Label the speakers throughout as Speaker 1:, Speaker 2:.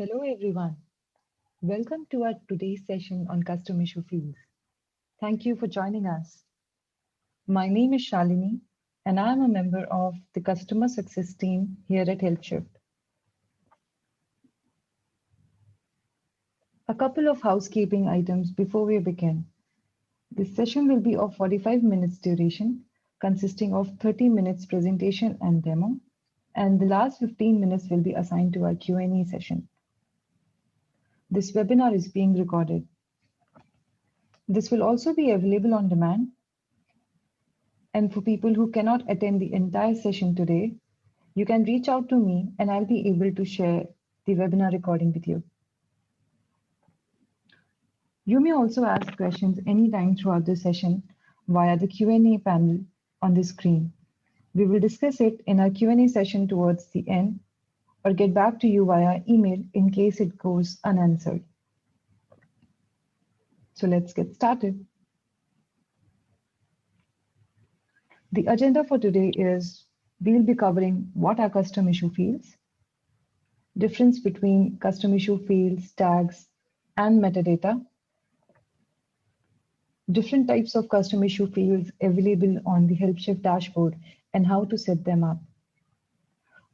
Speaker 1: Hello everyone. Welcome to our today's session on custom issue fields. Thank you for joining us. My name is Shalini and I am a member of the customer success team here at HelpShift. A couple of housekeeping items before we begin. This session will be of 45 minutes duration, consisting of 30 minutes presentation and demo, and the last 15 minutes will be assigned to our Q&A session. This webinar is being recorded. This will also be available on demand. And for people who cannot attend the entire session today, you can reach out to me and I'll be able to share the webinar recording with you. You may also ask questions anytime throughout the session via the Q&A panel on the screen. We will discuss it in our Q&A session towards the end or get back to you via email in case it goes unanswered. So let's get started. The agenda for today is we'll be covering what are custom issue fields, difference between custom issue fields, tags, and metadata, different types of custom issue fields available on the HelpShift dashboard and how to set them up.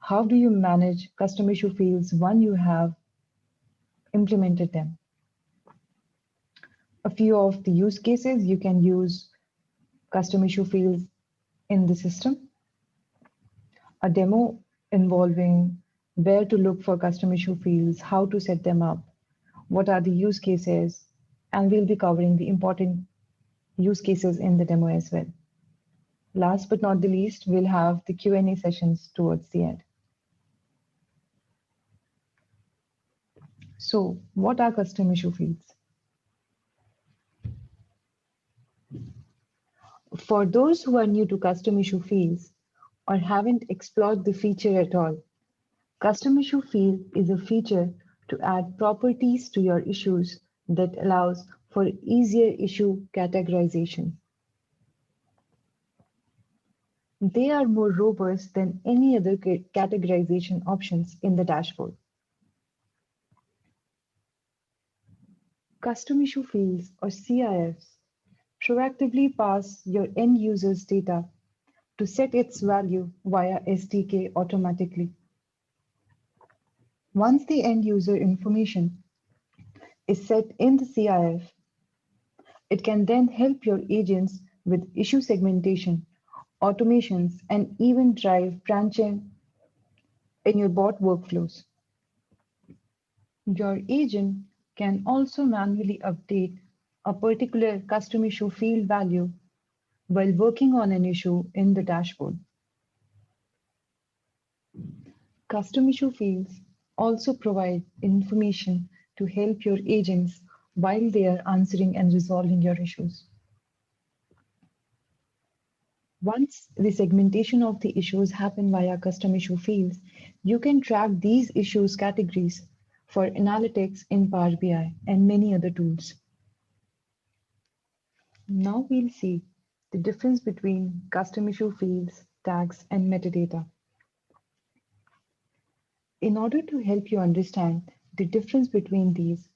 Speaker 1: How do you manage custom issue fields once you have implemented them? A few of the use cases you can use custom issue fields in the system, a demo involving where to look for custom issue fields, how to set them up, what are the use cases, and we'll be covering the important use cases in the demo as well. Last but not the least, we'll have the Q&A sessions towards the end. So, what are custom issue fields? For those who are new to custom issue fields or haven't explored the feature at all, custom issue field is a feature to add properties to your issues that allows for easier issue categorization. They are more robust than any other categorization options in the dashboard. Custom issue fields or CIFs proactively pass your end user's data to set its value via SDK automatically. Once the end user information is set in the CIF, it can then help your agents with issue segmentation, automations, and even drive branching in your bot workflows. Your agent can also manually update a particular custom issue field value while working on an issue in the dashboard. Custom issue fields also provide information to help your agents while they are answering and resolving your issues. Once the segmentation of the issues happen via custom issue fields, you can track these issues categories for analytics in Power BI and many other tools. Now we'll see the difference between custom issue fields, tags, and metadata. In order to help you understand the difference between these,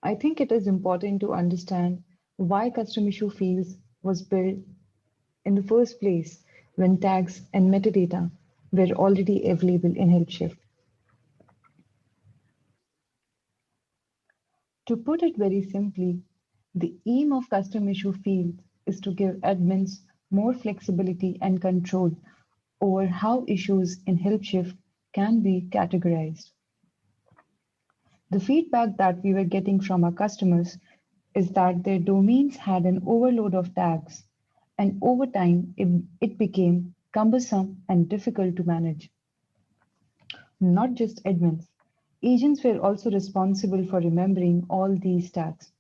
Speaker 1: I think it is important to understand why custom issue fields was built in the first place when tags and metadata were already available in HelpShift. To put it very simply, the aim of custom issue fields is to give admins more flexibility and control over how issues in HelpShift can be categorized. The feedback that we were getting from our customers is that their domains had an overload of tags, and over time, it became cumbersome and difficult to manage. Not just admins, agents were also responsible for remembering all these tags.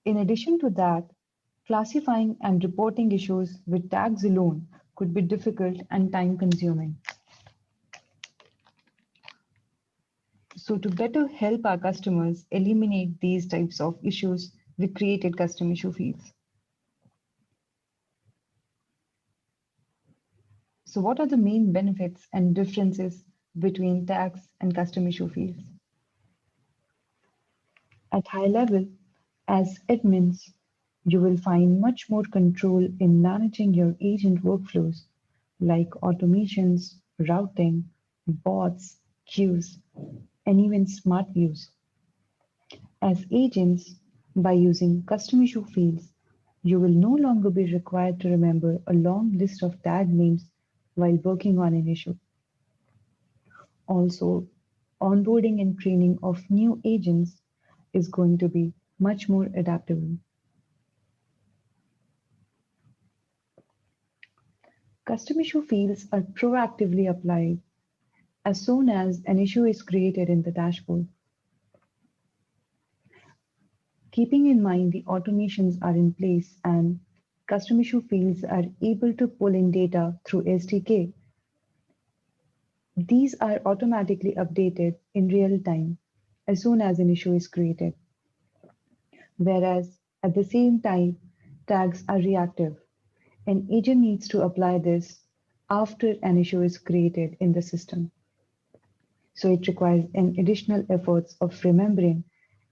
Speaker 1: In addition to that, classifying and reporting issues with tags alone could be difficult and time-consuming. So to better help our customers eliminate these types of issues, we created custom issue fields. So what are the main benefits and differences between tags and custom issue fields. At high level, as admins, you will find much more control in managing your agent workflows like automations, routing, bots, queues, and even smart views. As agents, by using custom issue fields, you will no longer be required to remember a long list of tag names while working on an issue. Also, onboarding and training of new agents is going to be much more adaptable. Custom issue fields are proactively applied as soon as an issue is created in the dashboard. Keeping in mind the automations are in place and custom issue fields are able to pull in data through SDK, these are automatically updated in real time as soon as an issue is created. Whereas at the same time, tags are reactive. An agent needs to apply this after an issue is created in the system. So it requires an additional efforts of remembering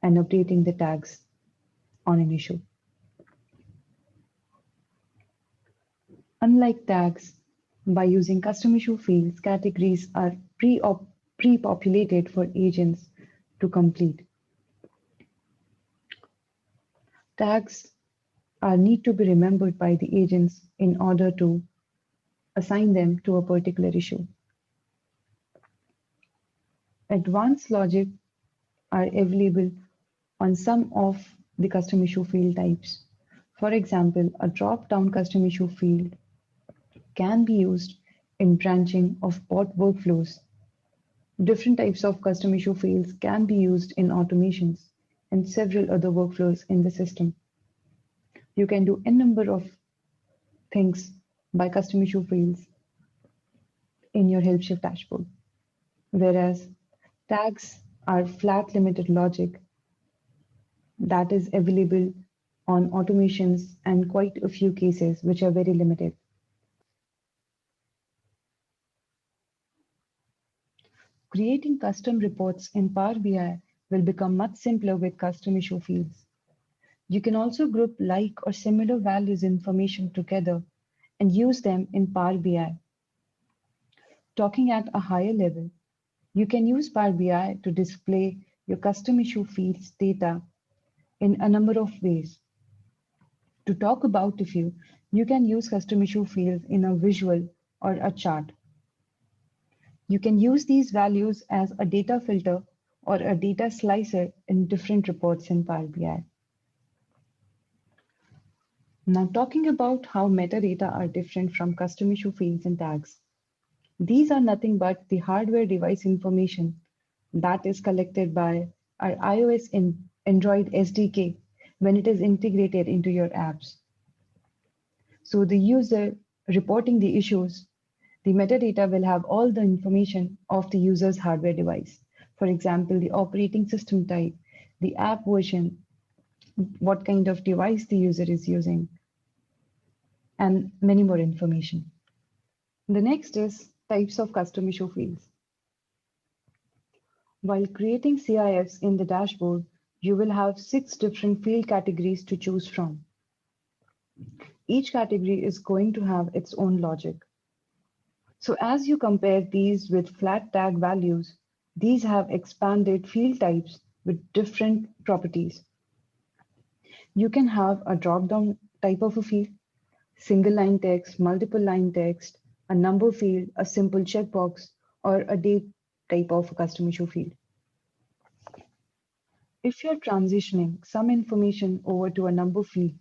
Speaker 1: and updating the tags on an issue. Unlike tags, by using custom issue fields, categories are pre-populated for agents to complete. Tags are need to be remembered by the agents in order to assign them to a particular issue. Advanced logic are available on some of the custom issue field types. For example, a drop-down custom issue field can be used in branching of bot workflows. Different types of custom issue fields can be used in automations and several other workflows in the system. You can do a number of things by custom issue fields in your HelpShift dashboard, whereas tags are flat limited logic that is available on automations and quite a few cases which are very limited. Creating custom reports in Power BI will become much simpler with custom issue fields. You can also group like or similar values information together and use them in Power BI. Talking at a higher level, you can use Power BI to display your custom issue fields data in a number of ways. To talk about a few, you can use custom issue fields in a visual or a chart. You can use these values as a data filter or a data slicer in different reports in Power BI. Now talking about how metadata are different from custom issue fields and tags. These are nothing but the hardware device information that is collected by our iOS and Android SDK when it is integrated into your apps. So the user reporting the issues, the metadata will have all the information of the user's hardware device. For example, the operating system type, the app version, what kind of device the user is using, and many more information. The next is types of custom issue fields. While creating CIFs in the dashboard, you will have 6 different field categories to choose from. Each category is going to have its own logic. So as you compare these with flat tag values, these have expanded field types with different properties. You can have a drop-down type of a field, single line text, multiple line text, a number field, a simple checkbox, or a date type of a custom issue field. If you're transitioning some information over to a number field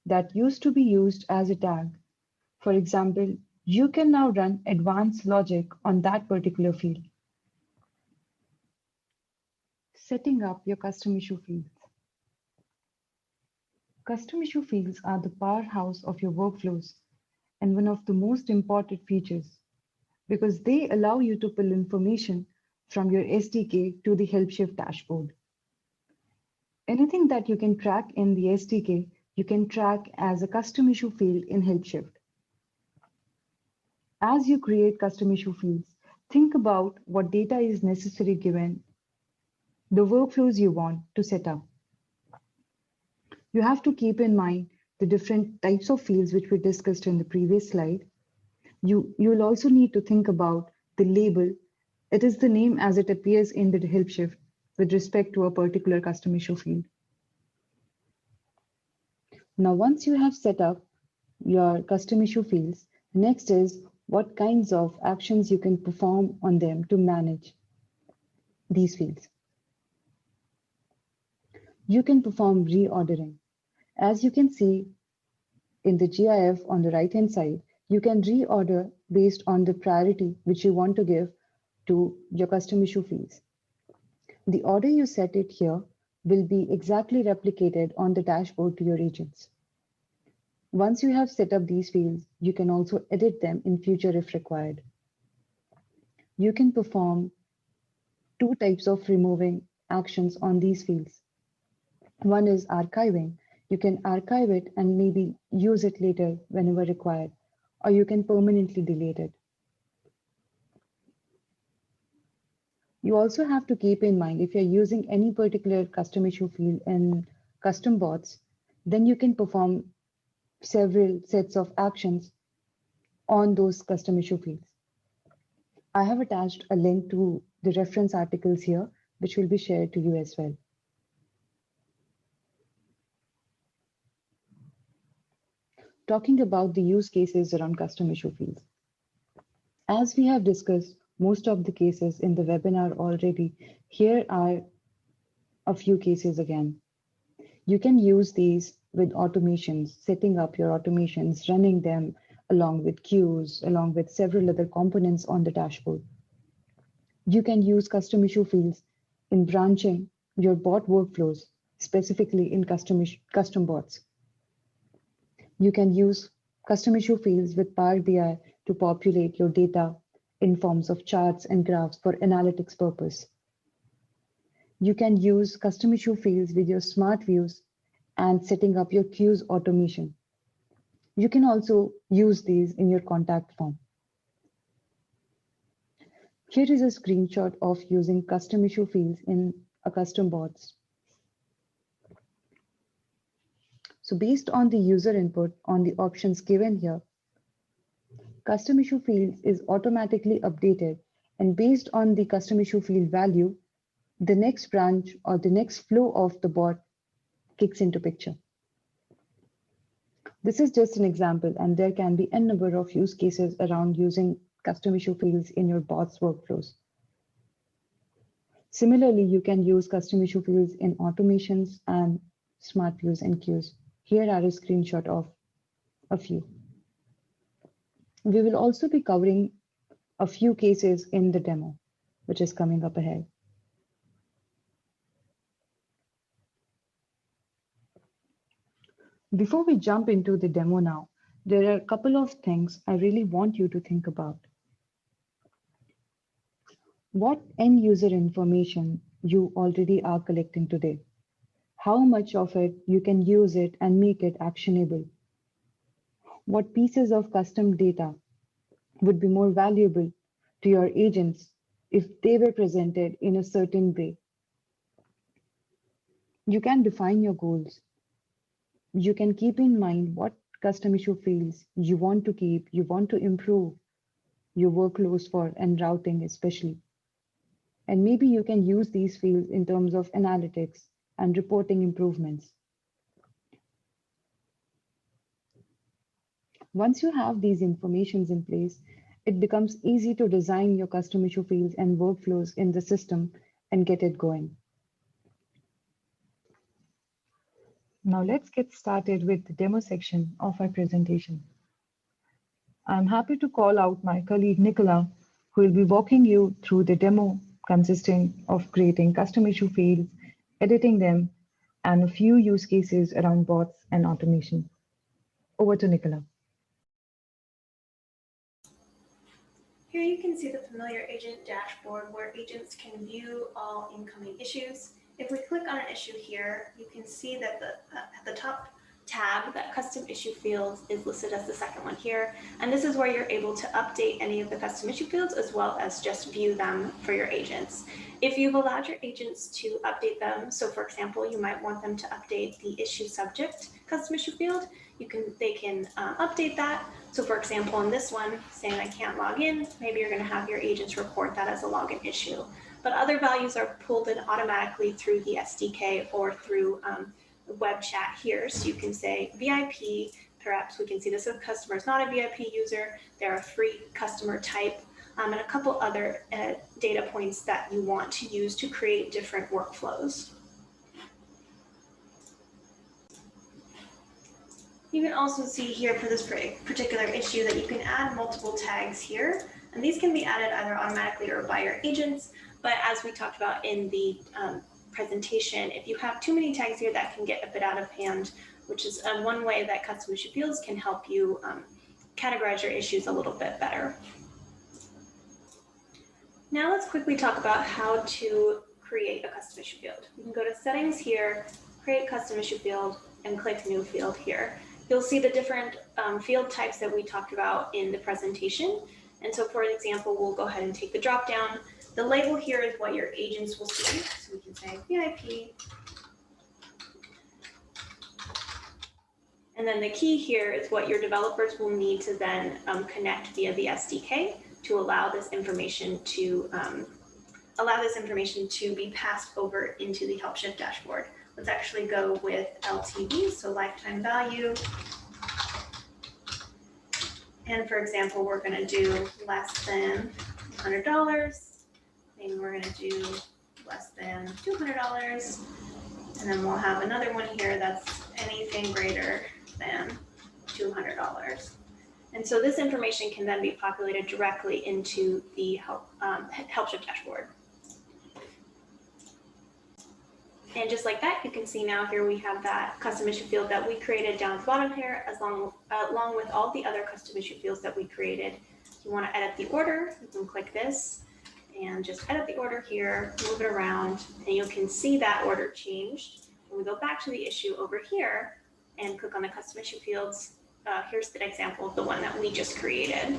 Speaker 1: that used to be used as a tag, for example, you can now run advanced logic on that particular field. Setting up your custom issue fields. Custom issue fields are the powerhouse of your workflows and one of the most important features because they allow you to pull information from your SDK to the HelpShift dashboard. Anything that you can track in the SDK, you can track as a custom issue field in HelpShift. As you create custom issue fields, Think about what data is necessary given the workflows you want to set up. You have to keep in mind the different types of fields which we discussed in the previous slide. You'll also need to think about the label. It is the name as it appears in the help shift with respect to a particular custom issue field. Now, once you have set up your custom issue fields, next is what kinds of actions you can perform on them to manage these fields. You can perform reordering. As you can see in the GIF on the right-hand side, you can reorder based on the priority which you want to give to your custom issue fields. The order you set it here will be exactly replicated on the dashboard to your agents. Once you have set up these fields, you can also edit them in future if required. You can perform two types of removing actions on these fields. One is archiving. You can archive it and maybe use it later whenever required, or you can permanently delete it. You also have to keep in mind if you're using any particular custom issue field in custom bots, then you can perform several sets of actions on those custom issue fields. I have attached a link to the reference articles here, which will be shared to you as well. Talking about the use cases around custom issue fields. As we have discussed most of the cases in the webinar already, here are a few cases again. You can use these with automations, setting up your automations, running them along with queues, along with several other components on the dashboard. You can use custom issue fields in branching your bot workflows, specifically in custom bots. You can use custom issue fields with Power BI to populate your data in forms of charts and graphs for analytics purpose. You can use custom issue fields with your smart views and setting up your queues automation. You can also use these in your contact form. Here is a screenshot of using custom issue fields in a custom bots. So based on the user input on the options given here, custom issue fields is automatically updated, and based on the custom issue field value, the next branch or the next flow of the bot kicks into picture. This is just an example, and there can be a number of use cases around using custom issue fields in your bots workflows. Similarly, you can use custom issue fields in automations and smart views and queues. Here are a screenshot of a few. We will also be covering a few cases in the demo, which is coming up ahead. Before we jump into the demo now, there are a couple of things I really want you to think about. What end user information you already are collecting today? How much of it you can use it and make it actionable? What pieces of custom data would be more valuable to your agents if they were presented in a certain way? You can define your goals. You can keep in mind what custom issue fields you want to keep, you want to improve your workloads for, and routing especially. And maybe you can use these fields in terms of analytics and reporting improvements. Once you have these informations in place, it becomes easy to design your custom issue fields and workflows in the system and get it going. Now let's get started with the demo section of our presentation. I'm happy to call out my colleague Nicola, who will be walking you through the demo consisting of creating custom issue fields, editing them, and a few use cases around bots and automation. Over to Nicola.
Speaker 2: Here you can see the familiar agent dashboard where agents can view all incoming issues. If we click on an issue here, you can see that at the top tab, that custom issue fields, is listed as the second one here. And this is where you're able to update any of the custom issue fields as well as just view them for your agents. If you've allowed your agents to update them, so for example, you might want them to update the issue subject custom issue field, they can update that. So for example, in this one, saying I can't log in, maybe you're going to have your agents report that as a login issue. But other values are pulled in automatically through the SDK or through web chat here. So you can say VIP, perhaps we can see this customer is not a VIP user, they're a free customer type, and a couple other data points that you want to use to create different workflows. You can also see here for this particular issue that you can add multiple tags here, and these can be added either automatically or by your agents. But as we talked about in the presentation, if you have too many tags here, that can get a bit out of hand, which is one way that custom issue fields can help you categorize your issues a little bit better. Now let's quickly talk about how to create a custom issue field. You can go to settings here, create custom issue field, and click new field here. You'll see the different field types that we talked about in the presentation. And so for example, we'll go ahead and take the drop down. The label here is what your agents will see. So we can say VIP. And then the key here is what your developers will need to then connect via the SDK to allow this information to be passed over into the HelpShift dashboard. Let's actually go with LTV, so lifetime value. And for example, we're going to do less than $100. Maybe we're going to do less than $200. And then we'll have another one here that's anything greater than $200. And so this information can then be populated directly into the HelpShift dashboard. And just like that, you can see now here we have that custom issue field that we created down at the bottom here, along with all the other custom issue fields that we created. If you want to edit the order, you can click this and just edit the order here, move it around, and you can see that order changed. When we go back to the issue over here and click on the custom issue fields, here's the example of the one that we just created.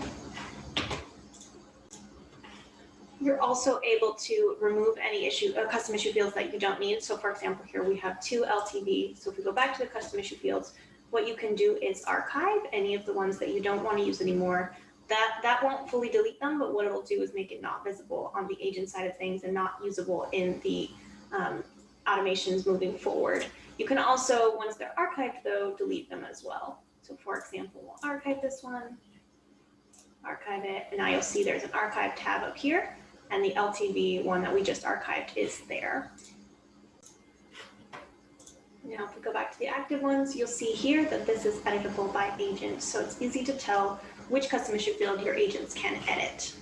Speaker 2: You're also able to remove any custom issue fields that you don't need. So for example, here we have 2 LTV. So if we go back to the custom issue fields, what you can do is archive any of the ones that you don't want to use anymore. That won't fully delete them, but what it'll do is make it not visible on the agent side of things and not usable in the automations moving forward. You can also, once they're archived though, delete them as well. So for example, we'll archive this one, archive it, and now you'll see there's an archive tab up here, and the LTV one that we just archived is there. Now, if we go back to the active ones, you'll see here that this is editable by agents. So it's easy to tell which custom issue field your agents can edit.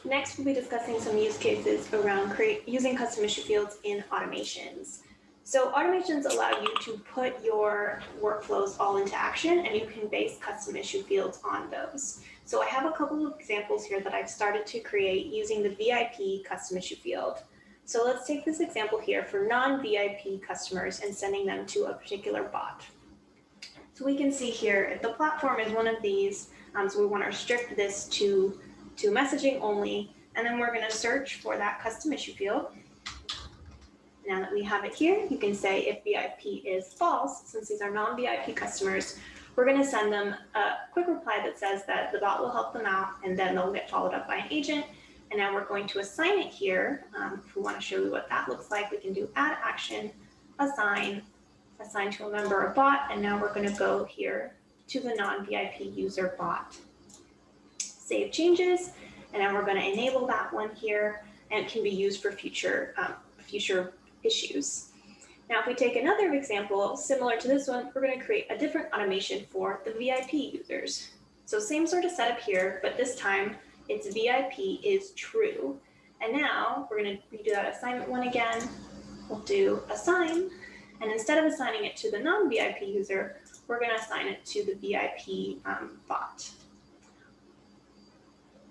Speaker 2: Next, we'll be discussing some use cases around using custom issue fields in automations. So automations allow you to put your workflows all into action, and you can base custom issue fields on those. So I have a couple of examples here that I've started to create using the VIP custom issue field. So let's take this example here for non-VIP customers and sending them to a particular bot. So we can see here, if the platform is one of these, so we want to restrict this to messaging only, and then we're going to search for that custom issue field. Now that we have it here, you can say if VIP is false, since these are non-VIP customers, we're going to send them a quick reply that says that the bot will help them out, and then they'll get followed up by an agent. And now we're going to assign it here. If we want to show you what that looks like, we can do add action, assign to a member of bot, and now we're going to go here to the non-VIP user bot. Save changes, and now we're going to enable that one here, and it can be used for future issues. Now, if we take another example similar to this one, we're going to create a different automation for the VIP users. So same sort of setup here, but this time it's VIP is true. And now we're going to redo that assignment one again. We'll do assign, and instead of assigning it to the non-VIP user, we're going to assign it to the VIP bot.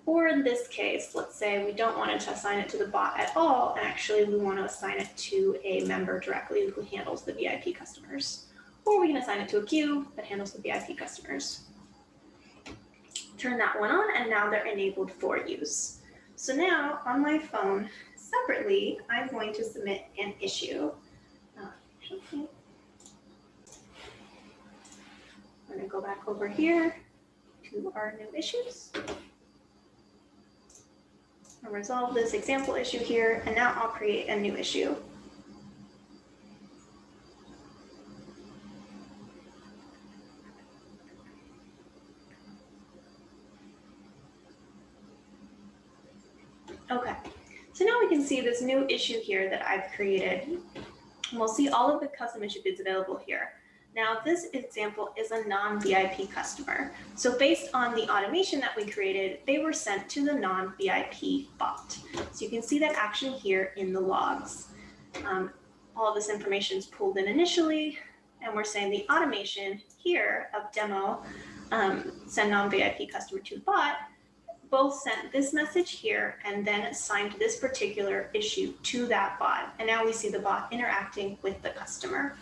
Speaker 2: Or in this case, let's say we don't want to assign it to the bot at all, and actually we want to assign it to a member directly who handles the VIP customers. Or we can assign it to a queue that handles the VIP customers. Turn that one on, and now they're enabled for use. So now on my phone, separately, I'm going to submit an issue. I'm going to go back over here to our new issues. I'll resolve this example issue here, and now I'll create a new issue. Okay, so now we can see this new issue here that I've created. And we'll see all of the custom issue bids available here. Now, this example is a non-VIP customer. So based on the automation that we created, they were sent to the non-VIP bot. So you can see that action here in the logs. All of this information is pulled in initially, and we're saying the automation here of demo, send non-VIP customer to bot, both sent this message here and then assigned this particular issue to that bot. And now we see the bot interacting with the customer.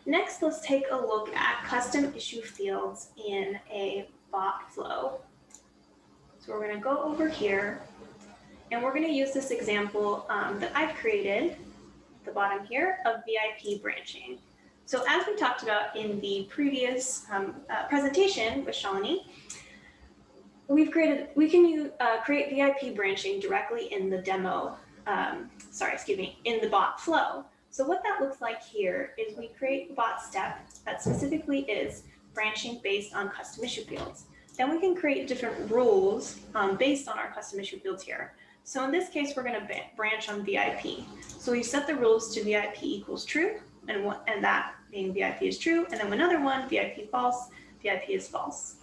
Speaker 2: Next, let's take a look at custom issue fields in a bot flow. So we're going to go over here, and we're going to use this example that I've created, the bottom here, of VIP branching. So as we talked about in the previous presentation with Shalini, we can create VIP branching directly in the demo, in the bot flow. So what that looks like here is we create a bot step that specifically is branching based on custom issue fields. Then we can create different rules based on our custom issue fields here. So in this case, we're going to branch on VIP. So we set the rules to VIP equals true, and that being VIP is true, and then another one, VIP false, VIP is false.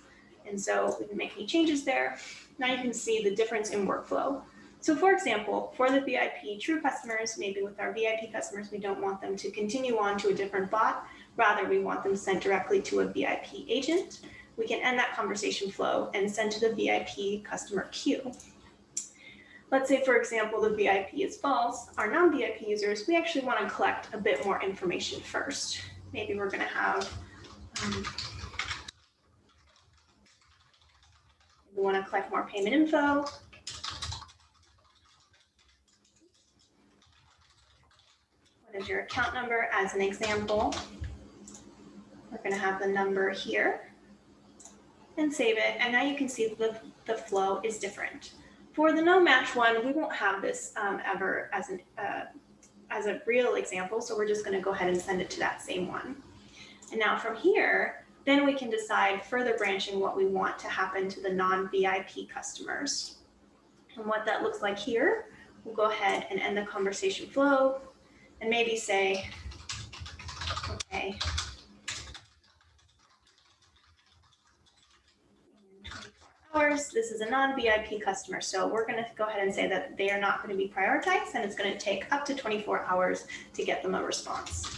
Speaker 2: And so we can make any changes there. Now you can see the difference in workflow. So for example, for the VIP true customers, maybe with our VIP customers, we don't want them to continue on to a different bot. Rather, we want them sent directly to a VIP agent. We can end that conversation flow and send to the VIP customer queue. Let's say, for example, the VIP is false. Our non-VIP users, we actually want to collect a bit more information first. Maybe we're going to have, we want to collect more payment info. What is your account number as an example? We're going to have the number here and save it. And now you can see the flow is different. For the no match one, we won't have this ever as a real example. So we're just going to go ahead and send it to that same one. And now from here, then we can decide further branching what we want to happen to the non-VIP customers. And what that looks like here, we'll go ahead and end the conversation flow and maybe say, okay, in 24 hours, this is a non-VIP customer. So we're going to go ahead and say that they are not going to be prioritized, and it's going to take up to 24 hours to get them a response.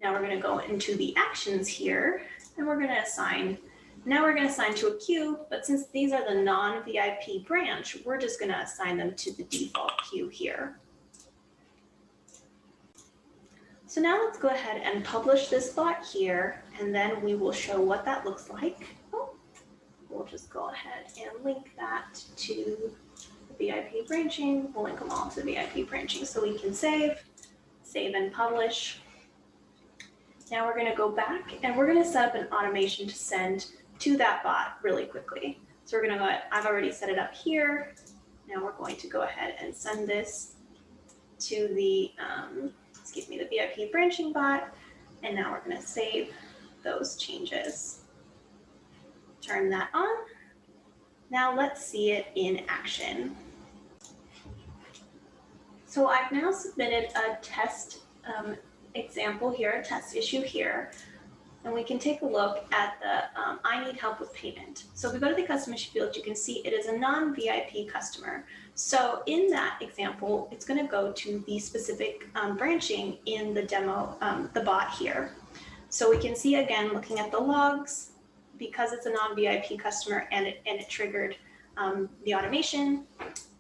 Speaker 2: Now we're going to go into the actions here, and we're going to assign. Now we're going to assign to a queue, but since these are the non-VIP branch, we're just going to assign them to the default queue here. So now let's go ahead and publish this bot here, and then we will show what that looks like. Oh, we'll just go ahead and link that to the VIP branching. We'll link them all to the VIP branching so we can save and publish. Now we're going to go back and we're going to set up an automation to send to that bot really quickly. So we're going to go ahead, I've already set it up here. Now we're going to go ahead and send this to the, the VIP branching bot. And now we're going to save those changes. Turn that on. Now let's see it in action. So I've now submitted a test example here, a test issue here, and we can take a look at the I need help with payment. So if we go to the custom issue field, you can see it is a non-VIP customer. So in that example, it's going to go to the specific branching in the demo, the bot here. So we can see again, looking at the logs, because it's a non-VIP customer and it triggered the automation,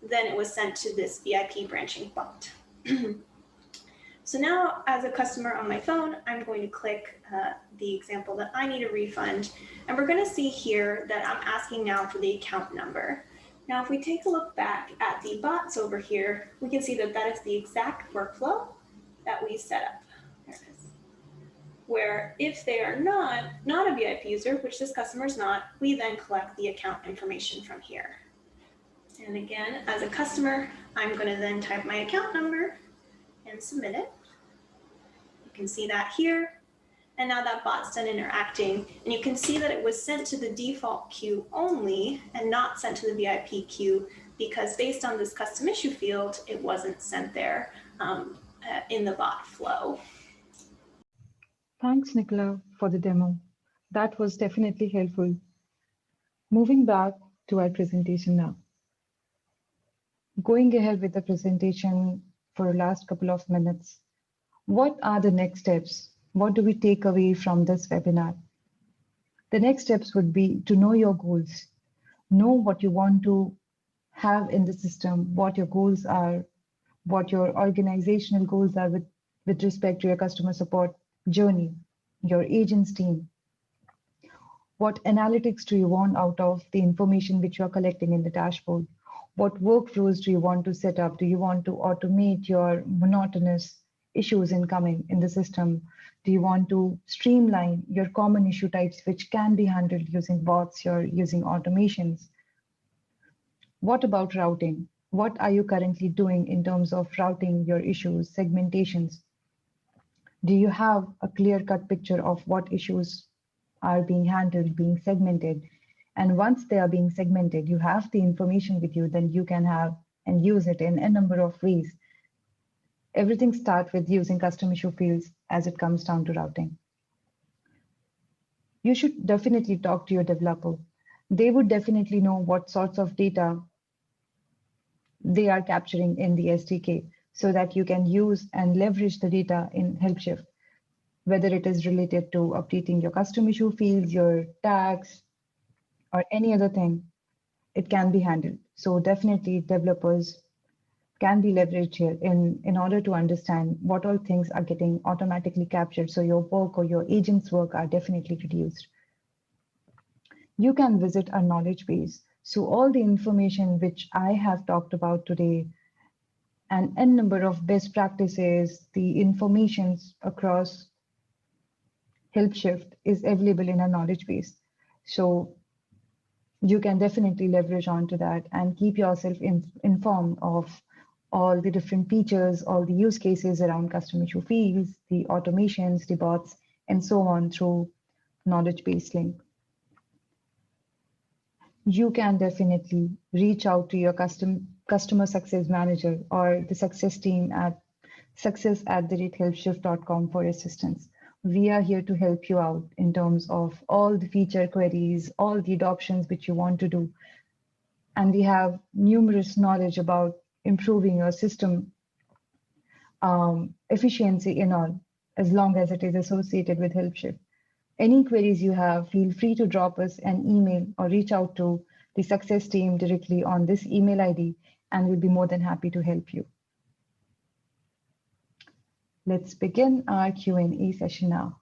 Speaker 2: then it was sent to this VIP branching bot. So now as a customer on my phone, I'm going to click the example that I need a refund. And we're going to see here that I'm asking now for the account number. Now, if we take a look back at the bots over here, we can see that that is the exact workflow that we set up. There it is. Where if they are not a VIP user, which this customer is not, we then collect the account information from here. And again, as a customer, I'm going to then type my account number and submit it. You can see that here. And now that bot's done interacting, and you can see that it was sent to the default queue only and not sent to the VIP queue, because based on this custom issue field, it wasn't sent there in the bot flow.
Speaker 1: Thanks, Nicola, for the demo. That was definitely helpful. Moving back to our presentation now. Going ahead with the presentation for the last couple of minutes, what are the next steps? What do we take away from this webinar? The next steps would be to know your goals, know what you want to have in the system, what your goals are, what your organizational goals are with respect to your customer support journey, your agents team. What analytics do you want out of the information which you're collecting in the dashboard? What workflows do you want to set up? Do you want to automate your monotonous issues incoming in the system? Do you want to streamline your common issue types, which can be handled using bots or using automations? What about routing? What are you currently doing in terms of routing your issues, segmentations? Do you have a clear-cut picture of what issues are being handled, being segmented? And once they are being segmented, you have the information with you, then you can have and use it in a number of ways. Everything starts with using custom issue fields as it comes down to routing. You should definitely talk to your developer. They would definitely know what sorts of data they are capturing in the SDK so that you can use and leverage the data in HelpShift, whether it is related to updating your custom issue fields, your tags, or any other thing, it can be handled. So definitely developers can be leveraged here in order to understand what all things are getting automatically captured. So your work or your agent's work are definitely reduced. You can visit our knowledge base. So all the information which I have talked about today and n number of best practices, the informations across HelpShift is available in our knowledge base. So you can definitely leverage onto that and keep yourself informed of all the different features, all the use cases around custom issue fields, the automations, the bots, and so on through knowledge base link. You can definitely reach out to your customer success manager or the success team at success@helpshift.com for assistance. We are here to help you out in terms of all the feature queries, all the adoptions which you want to do. And we have numerous knowledge about improving your system efficiency and all, as long as it is associated with HelpShift. Any queries you have, feel free to drop us an email or reach out to the success team directly on this email ID, and we'll be more than happy to help you. Let's begin our Q&A session now.